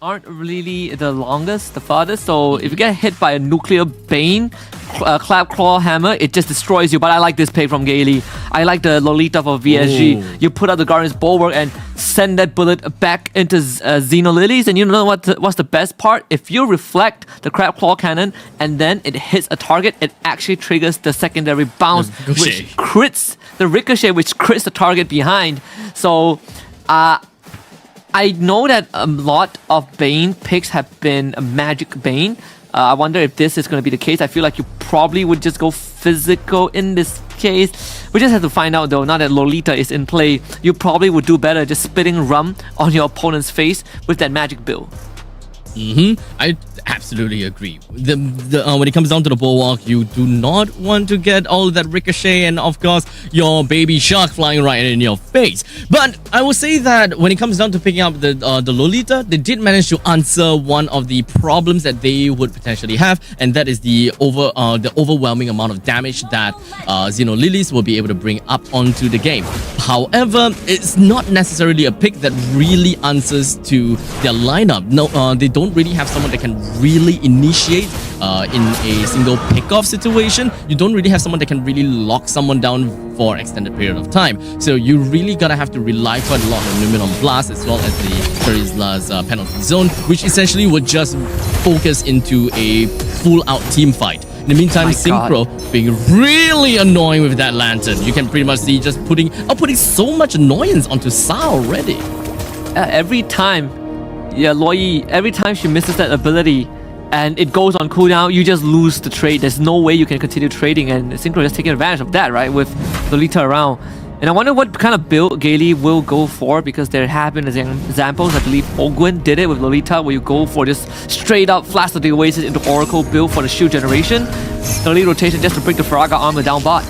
aren't really the longest, the farthest. So if you get hit by a nuclear bane, clap claw hammer, it just destroys you. But I like this pick from Gaily. I like the Lolita for VSG. Ooh. You put up the Guardian's Bulwark and send that bullet back into Zino Lilies. And you know what's the best part? If you reflect the crab claw cannon and then it hits a target, it actually triggers the secondary bounce, which crits the ricochet, which crits the target behind. So I know that a lot of Bane picks have been a magic Bane. I wonder if this is going to be the case. I feel like you probably would just go physical in this case. We just have to find out though, now that Lolita is in play, you probably would do better just spitting rum on your opponent's face with that magic build. I absolutely agree. When it comes down to the bulwark, you do not want to get all that ricochet and of course your baby shark flying right in your face. But I will say that when it comes down to picking up the Lolita, they did manage to answer one of the problems that they would potentially have, and that is the overwhelming amount of damage that Zino Lilies will be able to bring up onto the game. However, it's not necessarily a pick that really answers to their lineup. No, they don't really have someone that can really initiate in a single pick-off situation. You don't really have someone that can really lock someone down for an extended period of time. So you really gotta have to rely quite a lot on Numenon Blast as well as the Charisla's penalty zone, which essentially would just focus into a full-out team fight. In the meantime, Synchro being really annoying with that lantern. You can pretty much see just putting so much annoyance onto Sa already. Every time, Loi, every time she misses that ability and it goes on cooldown, you just lose the trade. There's no way you can continue trading, and Synchro just taking advantage of that, right, with Lolita around. And I wonder what kind of build Gaily will go for, because there have been examples. I believe Ogwin did it with Lolita, where you go for just straight up Flash of the Oasis into Oracle build for the shield generation. Early rotation just to bring the Firaga armor down bot.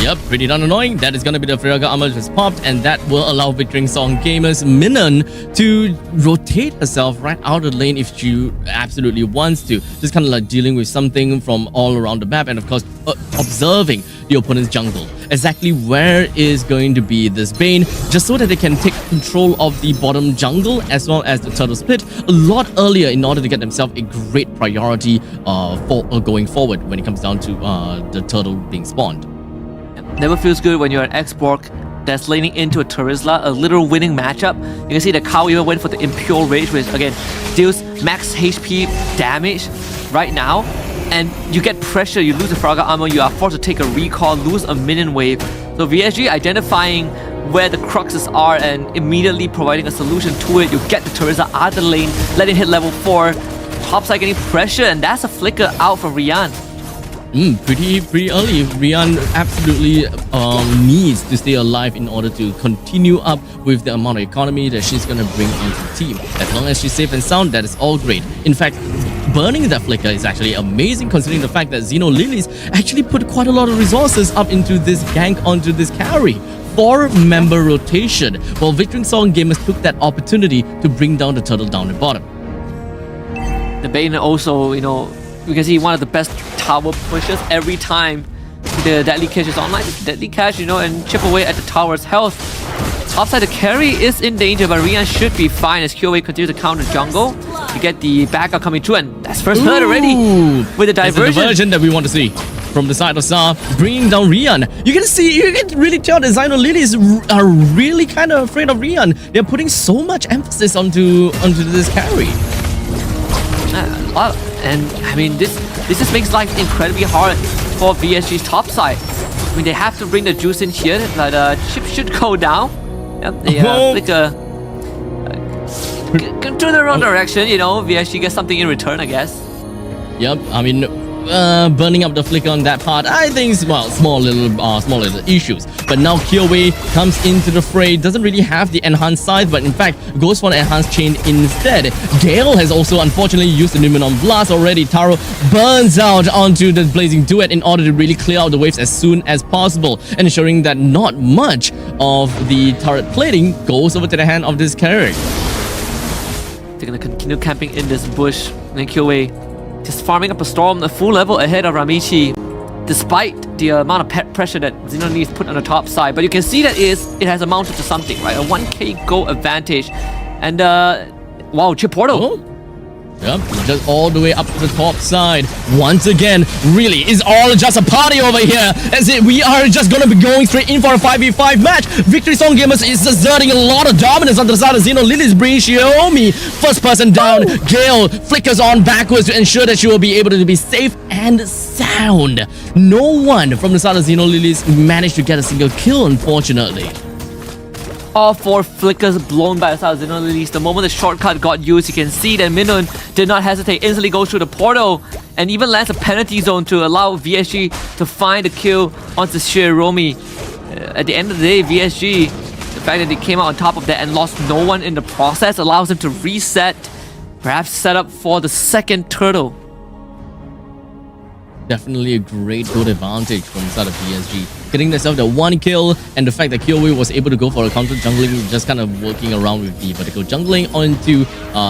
Yep, pretty darn annoying. That is going to be the Firaga armor just popped, and that will allow Victoring Song Gamers Minon to rotate herself right out of the lane if she absolutely wants to. Just kind of like dealing with something from all around the map, and of course observing the opponent's jungle. Exactly where is going to be this Bane, just so that they can take control of the bottom jungle as well as the turtle split a lot earlier in order to get themselves a great priority for going forward when it comes down to the turtle being spawned. Never feels good when you're an X-Borg that's laning into a Charisla, a literal winning matchup. You can see that Kao even went for the Impure Rage, which again deals max HP damage right now. And you get pressure, you lose the Firaga armor, you are forced to take a recall, lose a minion wave. So VSG identifying where the cruxes are and immediately providing a solution to it. You get the Charisla out of the lane, let it hit level 4. Topside getting pressure, and that's a flicker out for Rian. Pretty early. Rian absolutely needs to stay alive in order to continue up with the amount of economy that she's going to bring onto the team. As long as she's safe and sound, that is all great. In fact, burning that flicker is actually amazing, considering the fact that Zino Lilies actually put quite a lot of resources up into this gank onto this carry. 4-member rotation, while Victoring Song Gamers took that opportunity to bring down the turtle down the bottom. The Bane also, you know, you can see one of the best tower pushes every time the Deadly Cache is online. Deadly Cache, you know, and chip away at the tower's health. Offside, the carry is in danger, but Rian should be fine as QOA continues to counter jungle. You get the backup coming through, and that's first hurt already with the diversion. That's the diversion that we want to see from the side of Sa, bringing down Rian. You can really tell that Zino Lilies are really kind of afraid of Rian. They're putting so much emphasis onto this carry. And I mean, this just makes life incredibly hard for VSG's top side. I mean, they have to bring the juice in here, but chip should go down. Yep, they flicker to the wrong direction, you know. VSG gets something in return, I guess. Yep, I mean, burning up the flicker on that part, I think, well, small little issues. But now QOA comes into the fray, doesn't really have the enhanced scythe, but in fact goes for an enhanced chain instead. Gale has also unfortunately used the Numenon Blast already. Taro burns out onto the Blazing Duet in order to really clear out the waves as soon as possible, ensuring that not much of the turret plating goes over to the hand of this carry. They're gonna continue camping in this bush, and then QOA just farming up a storm, a full level ahead of Ramichi, despite the amount of pressure that Zino needs put on the top side. But you can see that it has amounted to something, right? A 1k gold advantage. And Wow, chip portal. Oh. Yep, just all the way up to the top side. Once again, really, it's all just a party over here. As we are just gonna be going straight in for a 5v5 match. Victory Song Gamers is exerting a lot of dominance on the side of Zino Lilies, bringing Xiaomi first person down. Gale flickers on backwards to ensure that she will be able to be safe and sound. No one from the side of Zino Lilies managed to get a single kill, unfortunately. All 4 flickers blown by the side of Zino Lilies. The moment the shortcut got used, you can see that Minun did not hesitate, instantly goes through the portal and even lands a penalty zone to allow VSG to find a kill onto Xiaomi. At the end of the day, VSG, the fact that they came out on top of that and lost no one in the process allows them to reset, perhaps set up for the second turtle. Definitely a great good advantage from the side of PSG. Getting themselves the 1 kill, and the fact that Kyoei was able to go for a counter jungling, just kind of working around with the vertical jungling onto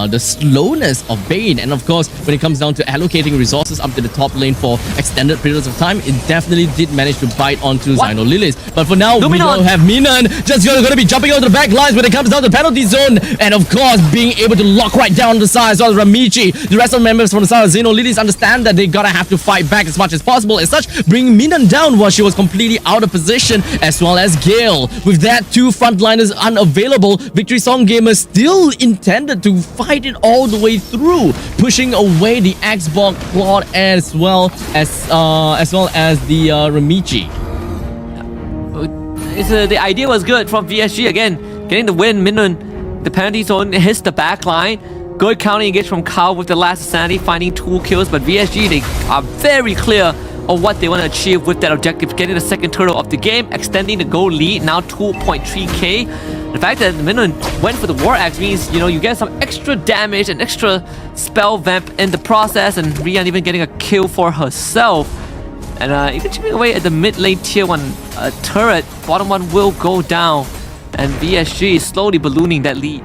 the slowness of Bane. And of course, when it comes down to allocating resources up to the top lane for extended periods of time, it definitely did manage to bite onto Zino Lilies. But for now, we don't have Minan just going to be jumping onto the back lines when it comes down to the penalty zone. And of course, being able to lock right down the side as well as Ramichi. The rest of the members from the side of Zino Lilies understand that they gotta have to fight back as much as possible. As such, bringing Minan down while she was completely out of position, as well as Gale. With that, 2 frontliners unavailable, Victory Song Gamers still intended to fight it all the way through, pushing away the Xbox Claude as well as the Ramichi. The idea was good from VSG again, getting the win. Minun, the penalty zone hits the back line. Good counter engage from Kao with the last sanity, finding 2 kills. But VSG, they are very clear of what they want to achieve with that objective, getting the second turtle of the game, extending the goal lead, now 2.3k. The fact that Minun went for the War Axe means, you know, you get some extra damage and extra spell vamp in the process, and Rian even getting a kill for herself. And even chipping away at the mid lane tier 1 turret, bottom 1 will go down, and VSG is slowly ballooning that lead.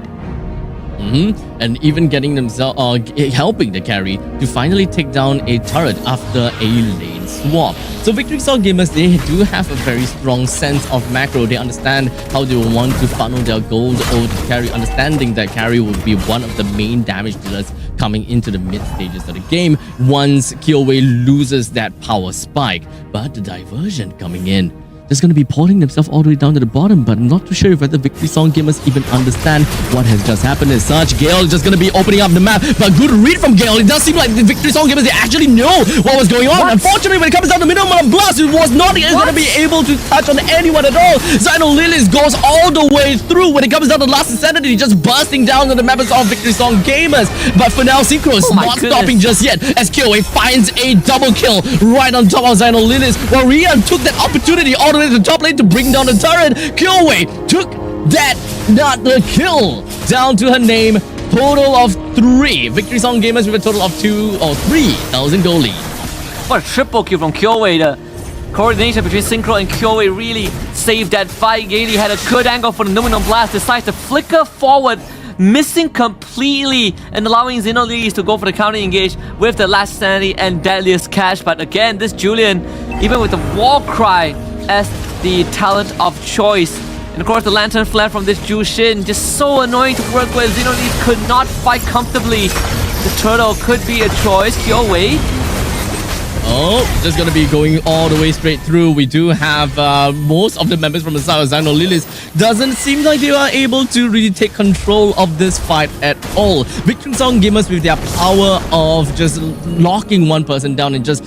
And even getting themselves, helping the carry to finally take down a turret after a lane swap. So Victory Song Gamers, they do have a very strong sense of macro. They understand how they want to funnel their gold over the carry, understanding that carry will be one of the main damage dealers coming into the mid stages of the game once Kyoei loses that power spike. But the diversion coming in, just going to be pulling themselves all the way down to the bottom, but I'm not too sure whether Victory Song Gamers even understand what has just happened as such. Gale is just going to be opening up the map, but good read from Gale. It does seem like the Victory Song Gamers, they actually know what was going on. Unfortunately, when it comes down to middle of blast, it was not going to be able to touch on anyone at all. Zino Lilies goes all the way through. When it comes down to last insanity, just bursting down on the members of Victory Song Gamers. But for now, Synchro is not stopping just yet, as Kyoei finds a double kill right on top of Zino Lilies, while Rian took that opportunity all the way to the top lane to bring down the turret. Kyoei took that, not the kill, down to her name. Total of 3. Victory Song Gamers with a total of 2 or 3,000 gold lead. What a triple kill from Kyoei. The coordination between Synchro and Kyoei really saved that fight. Gaily had a good angle for the Numinum Blast, decides to flicker forward, missing completely and allowing Zino Lilies to go for the counter engage with the last sanity and deadliest cash. But again, this Julian, even with the war cry as the talent of choice, and of course the lantern flare from this Jushin, just so annoying to work with. Zino Lilies could not fight comfortably. The turtle could be a choice. Kyoei, oh, just gonna be going all the way straight through. We do have most of the members from the side of Zino Lilies. Doesn't seem like they are able to really take control of this fight at all. Victory Song Gamers, with their power of just locking one person down and just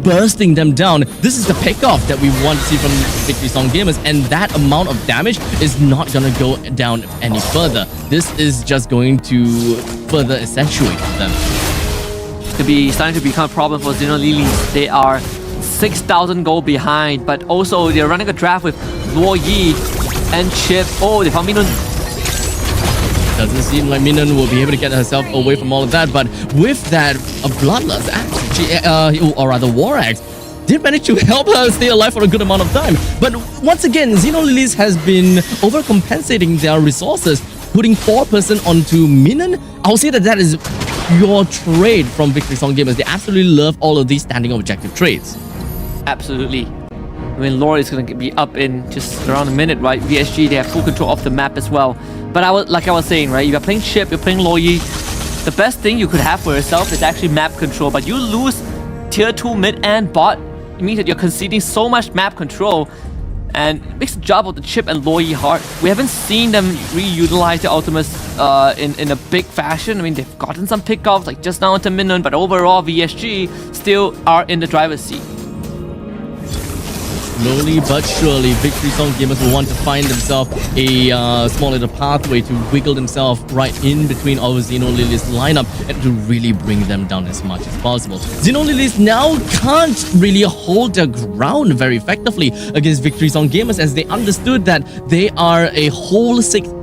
bursting them down, this is the pickoff that we want to see from Victory Song Gamers, and that amount of damage is not gonna go down any further. This is just going to further accentuate them. to be starting to become a problem for Zino Lilies. They are 6,000 gold behind, but also they're running a draft with Luo Yi and Chip. Oh, they found Minun. Doesn't seem like Minun will be able to get herself away from all of that, but with that, a Bloodlust, actually, or rather War Axe, did manage to help her stay alive for a good amount of time. But once again, Zino Lilies has been overcompensating their resources, putting 4-person onto Minun. I'll say that that is your trade from Victory Song Gamers. They absolutely love all of these standing objective trades. Absolutely. mean, Lord is going to be up in just around a minute, right? VSG, they have full control of the map as well. But like I was saying, right? You're playing Chip, you're playing Loyi. The best thing you could have for yourself is actually map control. But you lose tier 2 mid and bot, it means that you're conceding so much map control. And it makes the job of the Chip and Loyi hard. We haven't seen them reutilize their ultimates in a big fashion. I mean, they've gotten some pickoffs, like just now into Minun, but overall, VSG still are in the driver's seat. Slowly but surely, Victory Song Gamers will want to find themselves a small little pathway to wiggle themselves right in between our Zino Lilies lineup and to really bring them down as much as possible. Zino Lilies now can't really hold their ground very effectively against Victory Song Gamers, as they understood that they are a whole 6,000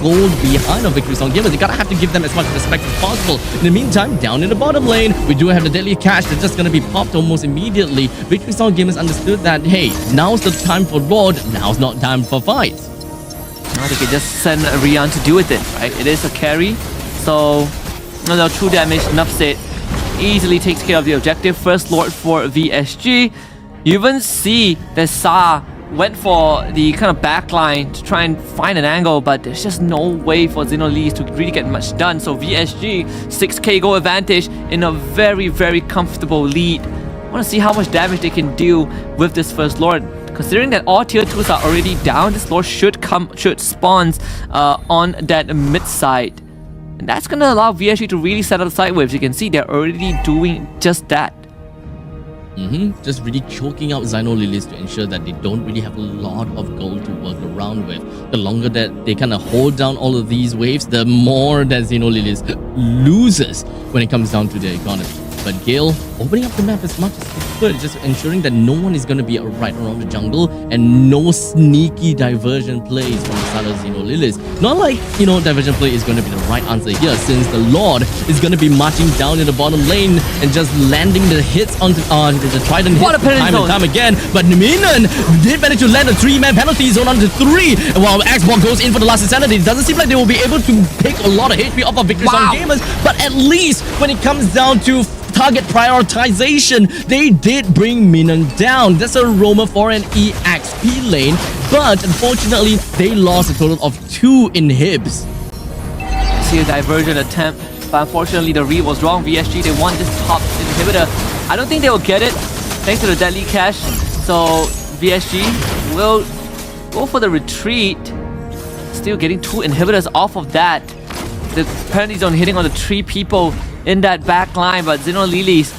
gold behind of Victory Song Gamers. You gotta have to give them as much respect as possible. In the meantime, down in the bottom lane, we do have the deadly cash that's just gonna be popped almost immediately. Victory Song Gamers understood that, hey, now's the time for Lord, now's not time for fights. Now they can just send Rian to deal with it, right? It is a carry, so no true damage, enough said. Easily takes care of the objective. First Lord for VSG. You even see that Sa went for the kind of backline to try and find an angle, but there's just no way for Zino Lilies to really get much done. So VSG, 6k goal advantage in a very, very comfortable lead. I want to see how much damage they can do with this first Lord. Considering that all tier 2s are already down, this Lord should spawn on that mid side. And that's going to allow VSG to really set up the side waves. You can see they're already doing just that. Just really choking out Zino Lilies to ensure that they don't really have a lot of gold to work around with. The longer that they kind of hold down all of these waves, the more that Zino Lilies loses when it comes down to their economy. But Gale opening up the map as much as he could, just ensuring that no one is going to be right around the jungle and no sneaky diversion plays from the side of Zino Lilies. Not like, diversion play is going to be the right answer here, since the Lord is going to be marching down in the bottom lane and just landing the hits onto the Trident hit time and time again. But Minun did manage to land a 3-man penalty zone onto 3, while Xbox goes in for the last insanity. It doesn't seem like they will be able to pick a lot of HP off of Victory Song Gamers, but at least when it comes down to target prioritization, they did bring Minun down. That's a roamer for an EXP lane, but unfortunately, they lost a total of 2 inhibs. See a diversion attempt, but unfortunately the read was wrong. VSG, they want this top inhibitor. I don't think they will get it, thanks to the deadly cash. So VSG will go for the retreat. Still getting 2 inhibitors off of that. The penalty zone hitting on the 3 people in that back line, but Zino Lilies,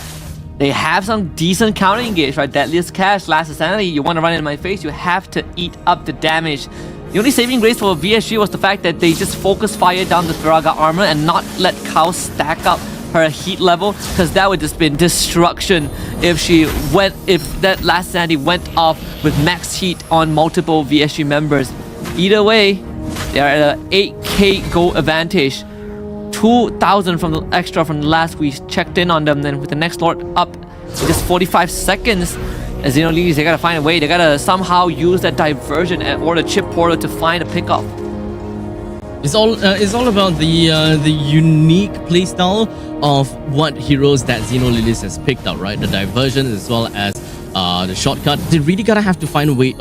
they have some decent counter engage, right? Deadliest cash, last insanity. You want to run in my face, you have to eat up the damage. The only saving grace for VSG was the fact that they just focus fire down the Viraga armor and not let Kao stack up her heat level, because that would just been destruction if that last insanity went off with max heat on multiple VSG members. Either way, they are at an 8k goal advantage. 2,000 from the extra from the last we checked in on them. Then with the next Lord up in just 45 seconds, as Zino Lilies, they gotta find a way. They gotta somehow use that diversion or the chip portal to find a pickup. It's all about the unique playstyle of what heroes that Zino Lilies has picked out, right? The diversion as well as the shortcut. They really gotta have to find ways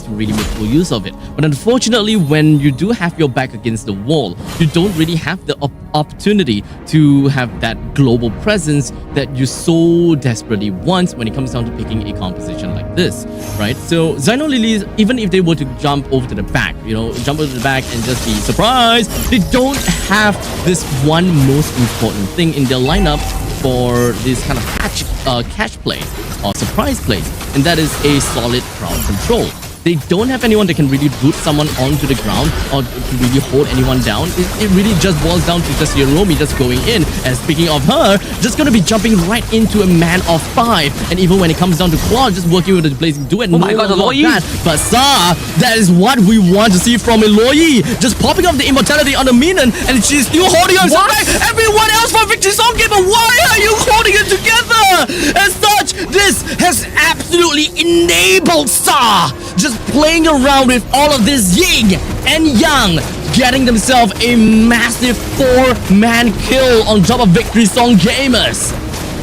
to really make full use of it. But unfortunately, when you do have your back against the wall, you don't really have the opportunity to have that global presence that you so desperately want when it comes down to picking a composition like this, right? So Zino Lilies, even if they were to jump over to the back, jump over to the back and just be surprised, they don't have this one most important thing in their lineup for this kind of catch plays or surprise plays, and that is a solid crowd control. They don't have anyone that can really boot someone onto the ground or to really hold anyone down. It really just boils down to just Hiromi just going in. And speaking of her, just going to be jumping right into a man of 5. And even when it comes down to Claude, just working with the blazing duet. Oh my god, the Loyi! But Sa, that is what we want to see from a Loyi. Just popping up the immortality on the Minun, and she's still holding herself back. Everyone else for Victory Song Gamer, why are you holding it together? As such, this has absolutely enabled Sa just playing around with all of this yin and yang, getting themselves a massive 4-man kill on top of Victory Song Gamers.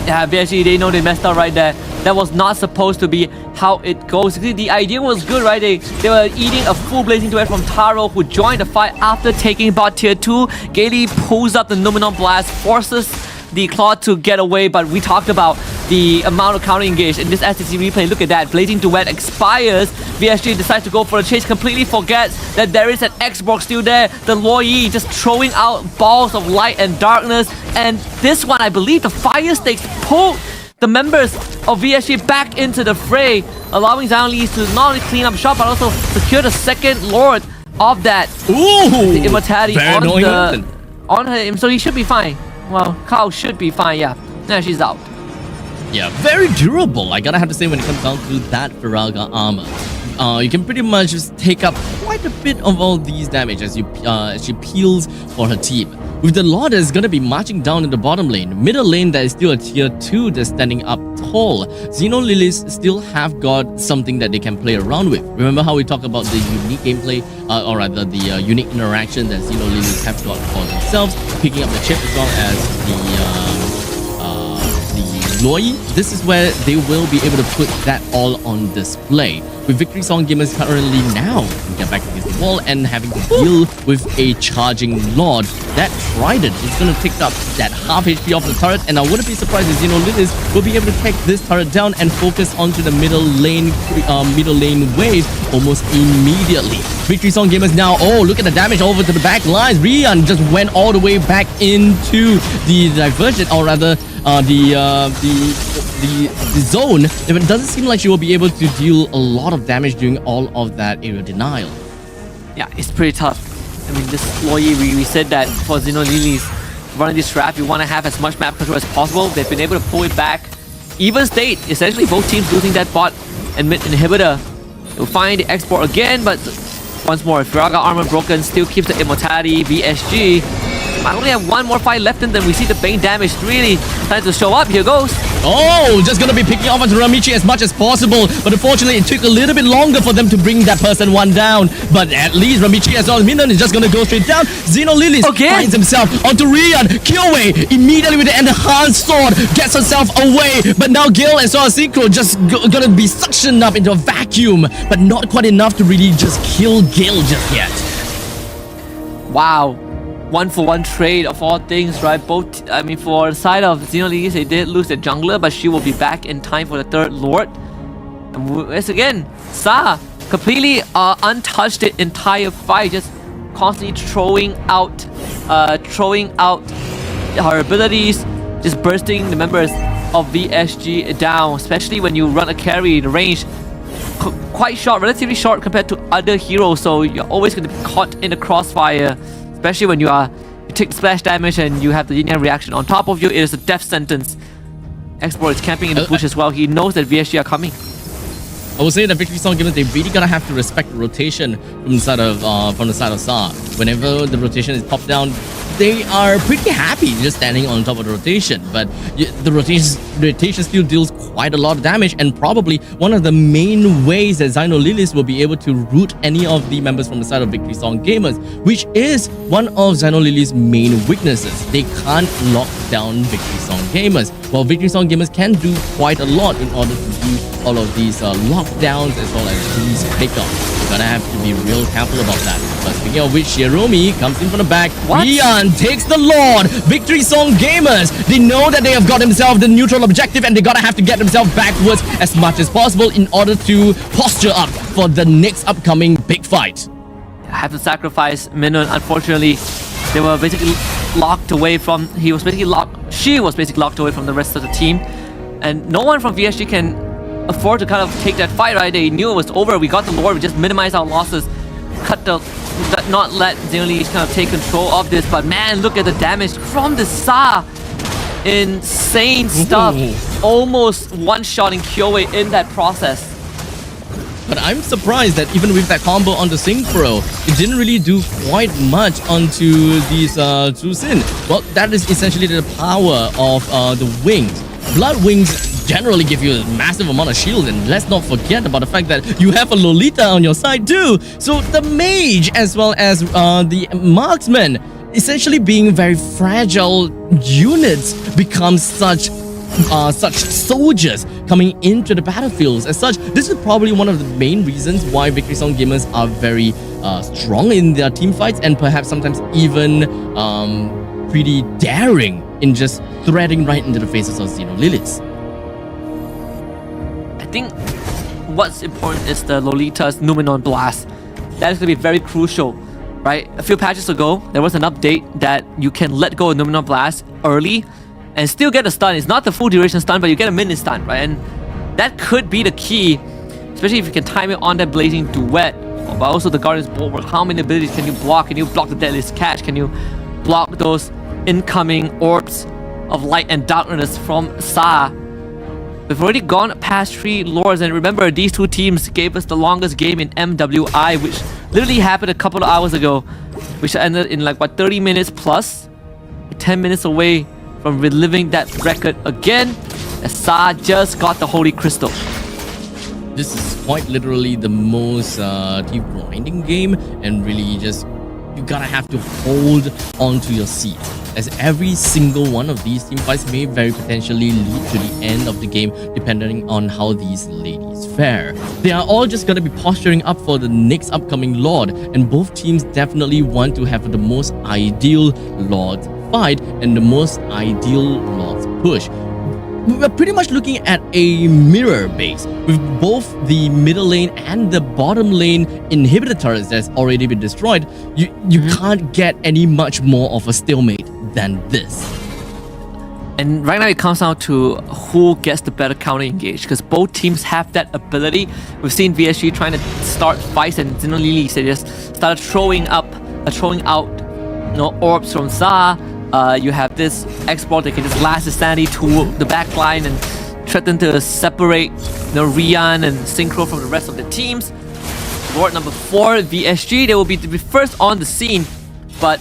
Yeah, VSG, they know they messed up right there. That was not supposed to be how it goes. See, the idea was good, right? They were eating a full blazing duet from Taro, who joined the fight after taking bot tier 2. Gaily pulls up the Numenon Blast, forces the Claw to get away, but we talked about the amount of counter engage in this STC replay. Look at that, Blazing Duet expires. VSG decides to go for a chase, completely forgets that there is an Xbox still there. The Loyi just throwing out balls of light and darkness. And this one, I believe the Fire Stakes pulled the members of VSG back into the fray, allowing Zino Lilies to not only clean up shop, but also secure the second Lord of that. Ooh! The immortality on him, so he should be fine. Well, Kao should be fine, yeah. Now she's out. Yeah, very durable. I gotta have to say when it comes down to that Firaga armor. You can pretty much just take up quite a bit of all these damage as she peels for her team. With the Lord that's gonna be marching down in the bottom lane, middle lane there is still a tier 2 that's standing up tall. Zino Lilies still have got something that they can play around with. Remember how we talked about the unique gameplay, or rather the unique interaction that Zino Lilies have got for themselves, picking up the chip as well as the Loyi. This is where they will be able to put that all on display. With Victory Song Gamers currently now get back against the wall and having to deal with a charging Lord. That Trident is going to take up that half HP off the turret, and I wouldn't be surprised if Zino Lilies will be able to take this turret down and focus onto the middle lane wave almost immediately. Victory Song Gamers now, oh, look at the damage over to the back lines. Rian just went all the way back into the diversion, or rather the zone. It doesn't seem like she will be able to deal a lot of damage during all of that area denial. Yeah, it's pretty tough. I mean, this Loyi, we said that for Zino Lilies, running this trap, you want to have as much map control as possible. They've been able to pull it back. Even state, essentially both teams losing that bot and mid inhibitor. They'll find the export again, but once more, Firaga armor broken, still keeps the immortality. VSG might only have one more fight left in them. We see the Bane damage really time to show up. Here goes. Oh, just gonna be picking off onto Ramichi as much as possible, but unfortunately it took a little bit longer for them to bring that person one down. But at least Ramichi as well as Minion is just gonna go straight down. Zino Lilies finds himself onto Rian. Kyoei immediately with the enhanced sword gets herself away, but now Gil and so Synchro just gonna be suctioned up into a vacuum, but not quite enough to really just kill Gil just yet. Wow. 1-for-1 trade of all things, right? Both, I mean, for the side of Zino Lilies, they did lose their jungler, but she will be back in time for the third Lord. And once again, Sa completely untouched the entire fight, just constantly throwing out her abilities, just bursting the members of VSG down, especially when you run a carry. The range quite short, relatively short compared to other heroes, so you're always going to be caught in the crossfire. Especially when you take splash damage and you have the yin yang reaction on top of you, it is a death sentence. Export is camping in the bush as well. He knows that VSG are coming. I would say that Victory Song Gamers, they really gotta have to respect the rotation from the side of Sa. Whenever the rotation is popped down, they are pretty happy just standing on top of the rotation. But the rotation still deals quite a lot of damage, and probably one of the main ways that Zino Lilies will be able to root any of the members from the side of Victory Song Gamers, which is one of Zino Lilies' main weaknesses. They can't lock down Victory Song Gamers. While Victory Song Gamers can do quite a lot in order to do all of these lockdowns as well as these pickups. You're gonna have to be real careful about that. But speaking of which, Shiromi comes in from the back. Rian takes the Lord. Victory Song Gamers, they know that they have got themselves the neutral objective, and they gotta have to get themselves backwards as much as possible in order to posture up for the next upcoming big fight. I have to sacrifice Minion. Unfortunately, they were basically locked away from. She was basically locked away from the rest of the team, and no one from VSG can afford to kind of take that fight, right? They knew it was over. We got the Lord. We just minimized our losses, not let Zino Lilies kind of take control of this. But man, look at the damage from the Sa. Insane stuff. Almost one-shotting Kyoei in that process. But I'm surprised that even with that combo on the Synchro, it didn't really do quite much onto these Zhu Xin. Well, that is essentially the power of the wings. Blood wings generally give you a massive amount of shield, and let's not forget about the fact that you have a Lolita on your side too. So the mage as well as the marksman, essentially being very fragile units, become such soldiers coming into the battlefields. As such, this is probably one of the main reasons why Victory Song gamers are very strong in their team fights, and perhaps sometimes even pretty daring in just threading right into the faces of Zino Lilies. I think what's important is the Lolita's Numenon Blast. That is going to be very crucial, right? A few patches ago, there was an update that you can let go of Numenon Blast early and still get a stun. It's not the full duration stun, but you get a mini stun, right? And that could be the key, especially if you can time it on that Blazing Duet. But also the Guardian's Bulwark. How many abilities can you block? Can you block the Deadliest Catch? Can you block those incoming orbs of light and darkness from Sa? We've already gone past 3 lords, and remember, these two teams gave us the longest game in MWI, which literally happened a couple of hours ago, which ended in like, what, 30 minutes plus? 10 minutes away from reliving that record again, as Sa just got the Holy Crystal. This is quite literally the most deep grinding game, and really just you gotta have to hold on to your seat, as every single one of these team fights may very potentially lead to the end of the game depending on how these ladies fare. They are all just gonna be posturing up for the next upcoming Lord, and both teams definitely want to have the most ideal Lord fight and the most ideal Lord's push. We're pretty much looking at a mirror base with both the middle lane and the bottom lane inhibitor turrets that's already been destroyed. You can't get any much more of a stalemate than this. And right now it comes down to who gets the better counter engage, because both teams have that ability. We've seen VSG trying to start fights, and Zino Lilies, they just started throwing out, orbs from Za. You have this export that can just last the sanity to the backline and threaten to separate Rian and Synchro from the rest of the teams. Lord number 4, VSG, they will be first on the scene, but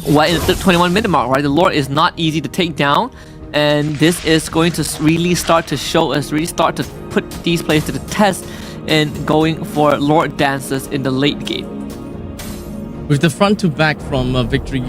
in the 21-minute mark, right? The Lord is not easy to take down, and this is going to really start to show us, really start to put these players to the test in going for Lord dances in the late game. With the front to back from Victory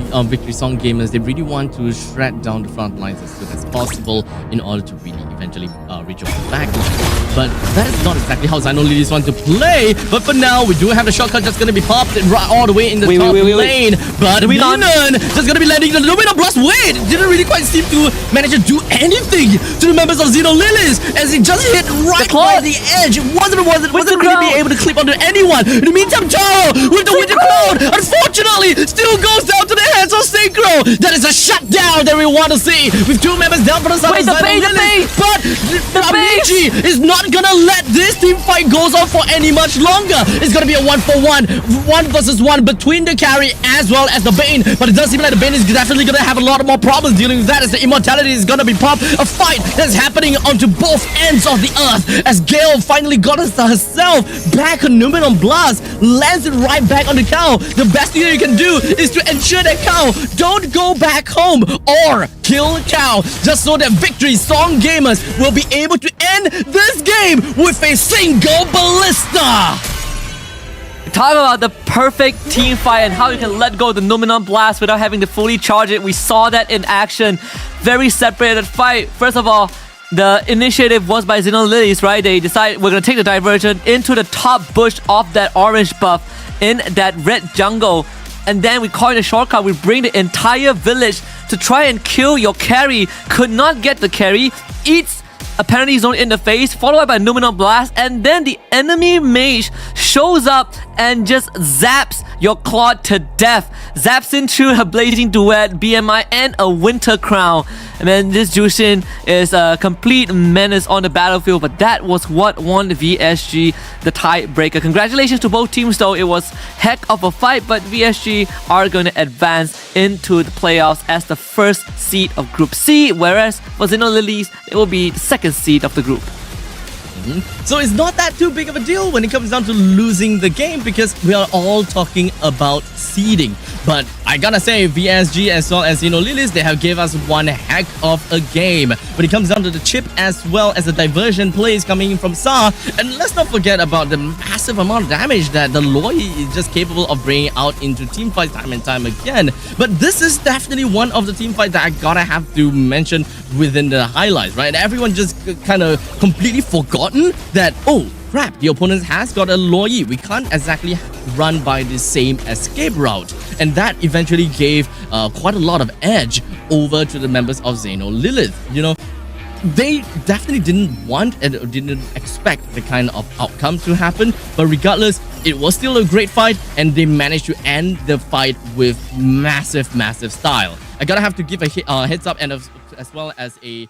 Song gamers, they really want to shred down the front lines as soon as possible in order to really eventually reach over the back line. But that is not exactly how Zino Lilies want to play. But for now, we do have the shortcut that's going to be popped right all the way in the top lane. But Minon just going to be landing the Lumina Blast. Wait, didn't really quite seem to manage to do anything to the members of Zino Lilies, as it just hit right by the edge. It wasn't really be able to clip onto anyone. In the meantime, Taro with the Winter Cloud, unfortunately, still goes down to the hands of Synchro. That is a shutdown that we want to see, with 2 members down for the side of Zino Lilies. But Amici is not gonna let this team fight goes on for any much longer. It's gonna be a 1-for-1, 1 versus 1 between the carry as well as the Bane. But it does seem like the Bane is definitely gonna have a lot more problems dealing with that, as the immortality is gonna be popped. A fight that's happening onto both ends of the earth, as Gale finally got herself back on Numenon Blast, lands it right back on the cow. The best thing that you can do is to ensure that cow don't go back home or kill cow, just so that Victory Song gamers will be able to end this game with a single ballista. Talk about the perfect team fight and how you can let go of the Numenon Blast without having to fully charge it. We saw that in action. Very separated fight. First of all, the initiative was by Zino Lilies, right? They decided we're going to take the diversion into the top bush of that orange buff in that red jungle. And then we call it a shortcut. We bring the entire village to try and kill your carry. Could not get the carry. Eats a penalty zone in the face, followed by Numenon Blast, and then the enemy mage shows up and just zaps your Claude to death. Zaps into a Blazing Duet, BMI, and a Winter Crown. And then this Jushin is a complete menace on the battlefield, but that was what won VSG the tiebreaker. Congratulations to both teams though. It was heck of a fight, but VSG are going to advance into the playoffs as the first seed of Group C, whereas for Zino Lilies, it will be the second seed of the group. So it's not that too big of a deal when it comes down to losing the game because we are all talking about seeding. But I gotta say, VSG as well as Zino Lilies, they have gave us one heck of a game. When it comes down to the chip as well as the diversion plays coming in from Sa, and let's not forget about the massive amount of damage that the Loi is just capable of bringing out into team fights time and time again. But this is definitely one of the team fights that I gotta have to mention within the highlights, right? Everyone just kind of completely forgotten that, oh crap, the opponent has got a Loi. We can't exactly run by the same escape route. And that eventually gave quite a lot of edge over to the members of Zino Lilith. You know, they definitely didn't want and didn't expect the kind of outcome to happen. But regardless, it was still a great fight and they managed to end the fight with massive style. I gotta have to give a heads up and as well as a